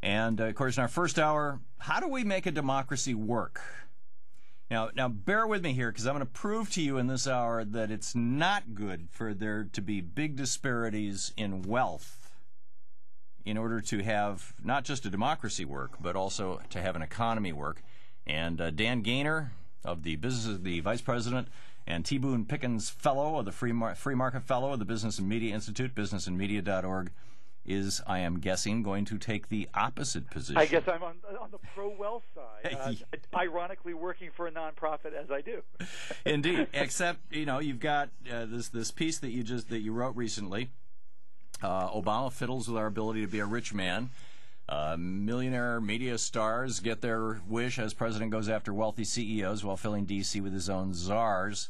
And, of course, in our first hour, how do we make a democracy work? Now, bear with me here, because I'm going to prove to you in this hour that it's not good for there to be big disparities in wealth in order to have not just a democracy work, but also to have an economy work. And Dan Gainor of the Vice President, and T. Boone Pickens Fellow of the Free Market Fellow of the Business and Media Institute, businessandmedia.org, is, I am guessing, going to take the opposite position. I guess I'm on the pro-wealth side, ironically working for a nonprofit as I do. Indeed, except, you've got this piece that you wrote recently. Obama fiddles with our ability to be a rich man. Millionaire media stars get their wish as president goes after wealthy CEOs while filling D.C. with his own czars.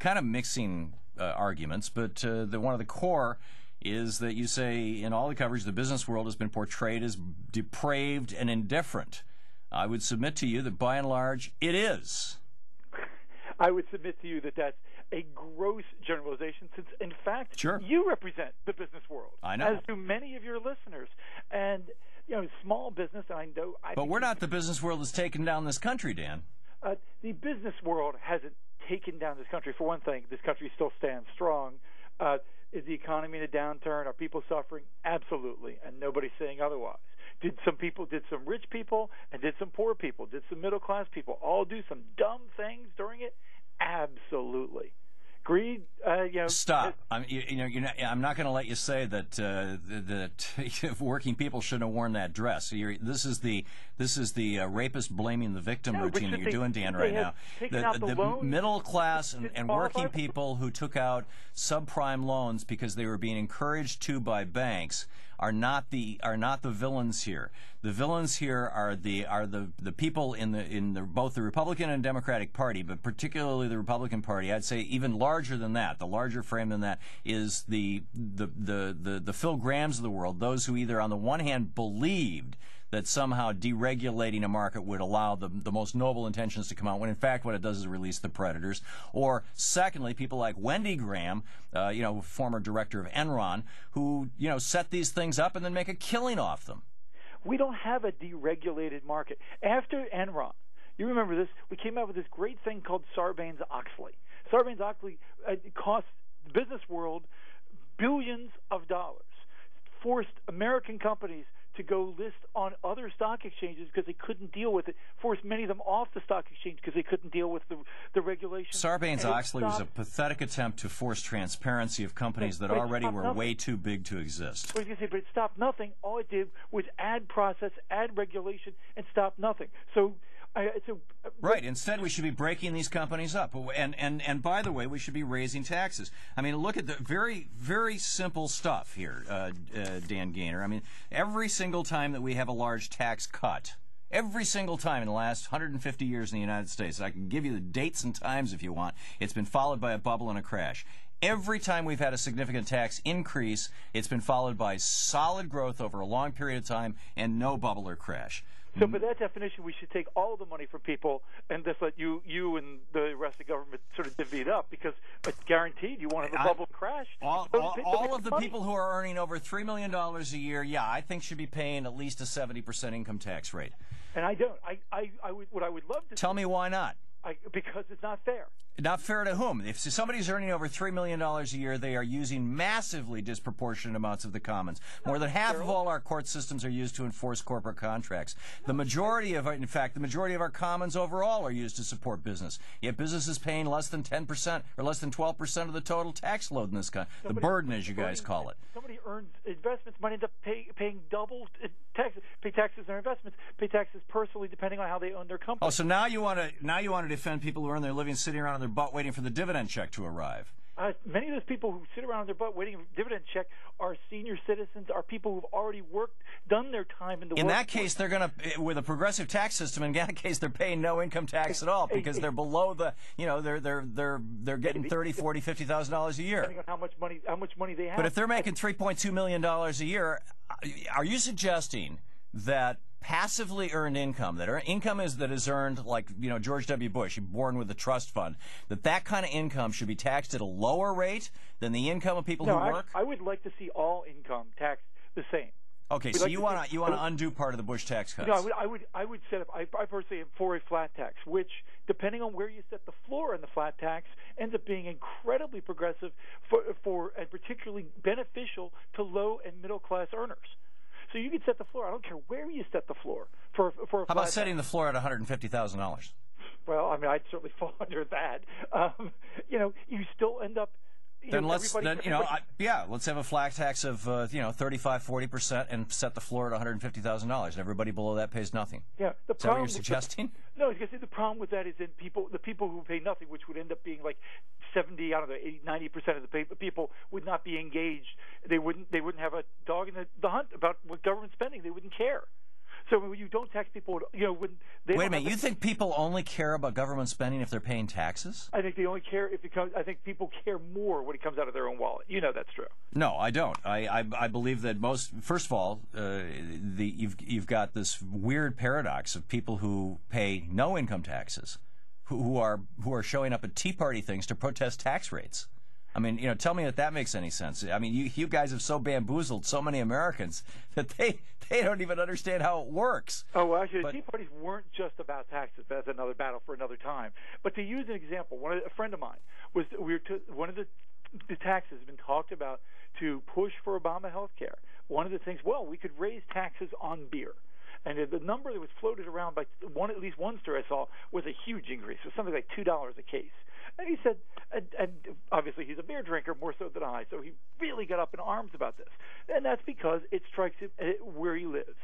Kind of mixing arguments, but one of the core is that you say in all the coverage the business world has been portrayed as depraved and indifferent. I would submit to you that by and large it is. I would submit to you that that's a gross generalization, since in fact you represent the business world. I know. As do many of your listeners. And small business, but we're not the business world that's taken down this country, Dan. The business world hasn't taken down this country. For one thing, this country still stands strong. Is the economy in a downturn? Are people suffering? Absolutely, and nobody's saying otherwise. Did some rich people, and did some poor people, did some middle class people all do some dumb things during it? Absolutely. Greed, Stop. I'm not going to let you say that working people shouldn't have worn that dress. This is the rapist blaming the victim routine that you're doing, Dan, right now. The middle class and working people who took out subprime loans because they were being encouraged to by banks are not the villains here. The villains here are the people in both the Republican and Democratic Party, but particularly the Republican Party. I'd say even larger than that, the larger frame than that, is the Phil Grahams of the world. Those who either on the one hand believed that somehow deregulating a market would allow the most noble intentions to come out, when in fact what it does is release the predators. Or secondly, people like Wendy Graham, former director of Enron, who set these things up and then make a killing off them. We don't have a deregulated market. After Enron, you remember this, we came out with this great thing called Sarbanes-Oxley. Sarbanes-Oxley cost the business world billions of dollars, forced American companies to go list on other stock exchanges because they couldn't deal with it, forced many of them off the stock exchange because they couldn't deal with the regulations. Sarbanes-Oxley was a pathetic attempt to force transparency of companies that already were way too big to exist. I was going to say, but it stopped nothing. All it did was add process, add regulation, and stop nothing. Right. Instead, we should be breaking these companies up. And by the way, we should be raising taxes. I mean, look at the very, very simple stuff here, Dan Gainor. I mean, every single time that we have a large tax cut, every single time in the last 150 years in the United States, I can give you the dates and times if you want, it's been followed by a bubble and a crash. Every time we've had a significant tax increase, it's been followed by solid growth over a long period of time and no bubble or crash. So by that definition, we should take all the money from people and just let you and the rest of the government sort of divvy it up, because it's guaranteed you won't have a bubble crash. All of the people who are earning over $3 million a year, I think should be paying at least a 70% income tax rate. And I don't. What I would love to tell me why not. Because it's not fair. Not fair to whom? If somebody's earning over $3 million a year, they are using massively disproportionate amounts of the commons. More than half of all our court systems are used to enforce corporate contracts. In fact, the majority of our commons overall are used to support business. Yet business is paying less than 10% or less than 12% of the total tax load in this country. The burden, as you guys call it. Somebody earns investments, might end up paying double taxes, pay taxes on their investments, pay taxes personally, depending on how they own their company. Oh, so now you want to defend people who earn their living sitting around on their butt waiting for the dividend check to arrive. Many of those people who sit around on their butt waiting for a dividend check are senior citizens, are people who've already done their time in the workforce. In that case, they're going to, with a progressive tax system, in that case, they're paying no income tax at all because they're below the, they're getting $30,000, $40,000, $50,000 a year. Depending on how much money they have. But if they're making $3.2 million a year, are you suggesting that passively earned income, that income that is earned like George W. Bush, born with a trust fund, that kind of income should be taxed at a lower rate than the income of people who work? I would like to see all income taxed the same. Okay, so you want to undo part of the Bush tax cuts? No, I would set up. I personally am for a flat tax, which, depending on where you set the floor in the flat tax, ends up being incredibly progressive for and particularly beneficial to low and middle class earners. So you can set the floor. I don't care where you set the floor for a flat tax. How about setting the floor at $150,000? Well, I mean, I'd certainly fall under that. You still end up. Let's have a flat tax of 35-40% and set the floor at $150,000. And everybody below that pays nothing. Yeah, is that what you're suggesting? No, because the problem with that is that the people who pay nothing, which would end up being like 70, 90% of the people would not be engaged. They wouldn't have a dog in the hunt about what government spending. They wouldn't care. So when you don't tax people, when they wait a minute, you think people only care about government spending if they're paying taxes? I think they only care if it comes. I think people care more when it comes out of their own wallet. That's true. No, I don't. I believe that first of all, you've got this weird paradox of people who pay no income taxes, who are showing up at Tea Party things to protest tax rates. I mean, tell me that makes any sense. I mean, you guys have so bamboozled so many Americans that they don't even understand how it works. Oh, well, actually, the Tea Parties weren't just about taxes. That's another battle for another time. But to use an example, a friend of mine one of the taxes has been talked about to push for Obama health care. One of the things, we could raise taxes on beer. And the number that was floated around by at least one story I saw was a huge increase. It was something like $2 a case. And he said, and obviously he's a beer drinker more so than I, so he really got up in arms about this. And that's because it strikes him where he lives.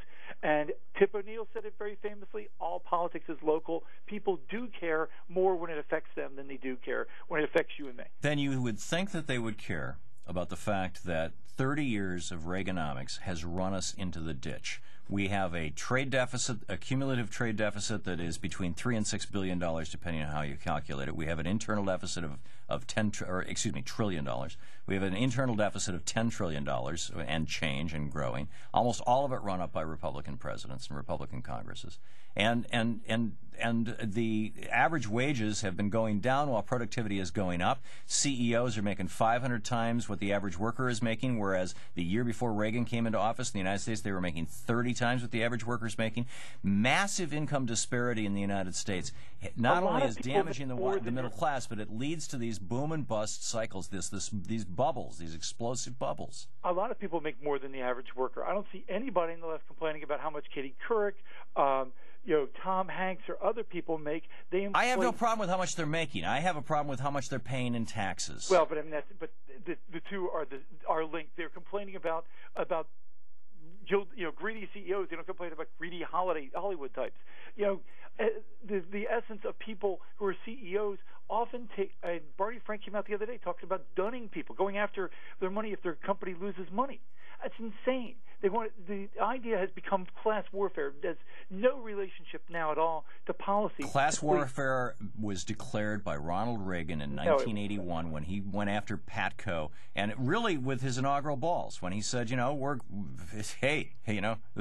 And Tip O'Neill said it very famously, all politics is local. People do care more when it affects them than they do care when it affects you and me. Then you would think that they would care about the fact that 30 years of Reaganomics has run us into the ditch. We have a trade deficit, a cumulative trade deficit that is between $3 and $6 billion, depending on how you calculate it. We have an internal deficit of $10 trillion. We have an internal deficit of $10 trillion and change and growing. Almost all of it run up by Republican presidents and Republican Congresses. And the average wages have been going down while productivity is going up. CEOs are making 500 times what the average worker is making, whereas the year before Reagan came into office in the United States, they were making 30 times what the average worker is making. Massive income disparity in the United States not only is damaging the middle class, but it leads to these boom and bust cycles, these bubbles, these explosive bubbles. A lot of people make more than the average worker. I don't see anybody in the left complaining about how much Katie Couric, Thom Hanks or other people make. I have no problem with how much they're making. I have a problem with how much they're paying in taxes. Well, but I mean the two are linked. They're complaining about greedy CEOs. They don't complain about greedy Hollywood types. The essence of people who are CEOs often take. Barney Frank came out the other day, talks about dunning people, going after their money if their company loses money. That's insane. The idea has become class warfare. There's no relationship now at all to policy. Class warfare was declared by Ronald Reagan in 1981 when he went after Patco, and really with his inaugural balls, when he said, the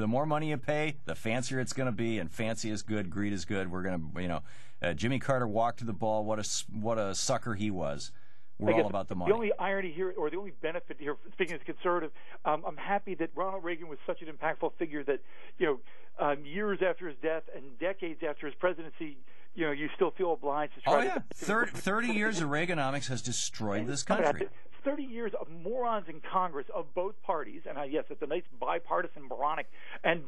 more money you pay, the fancier it's going to be, and fancy is good, greed is good. We're going to, Jimmy Carter walked to the ball. What a sucker he was. We're all about the money. The only irony here, or the only benefit here, speaking as a conservative, I'm happy that Ronald Reagan was such an impactful figure that, years after his death and decades after his presidency, you still feel obliged to try to... 30 years of Reaganomics has destroyed this country. 30 years of morons in Congress of both parties, and yes, it's a nice bipartisan moronic, and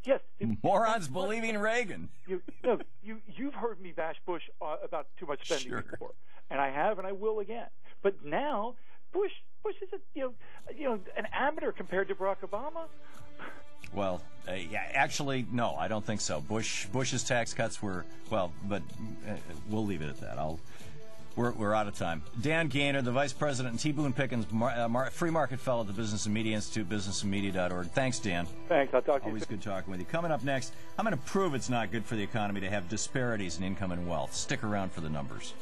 yes, morons believing Reagan. You've heard me bash Bush about too much spending before, and I have, and I will again. But now Bush is an amateur compared to Barack Obama. Well, actually, no, I don't think so. Bush's tax cuts were but we'll leave it at that. We're out of time. Dan Gainor, the Vice President and T. Boone Pickens Free Market Fellow at the Business and Media Institute, businessandmedia.org. Thanks, Dan. Thanks. I'll talk to you. Always good talking with you. Coming up next, I'm going to prove it's not good for the economy to have disparities in income and wealth. Stick around for the numbers.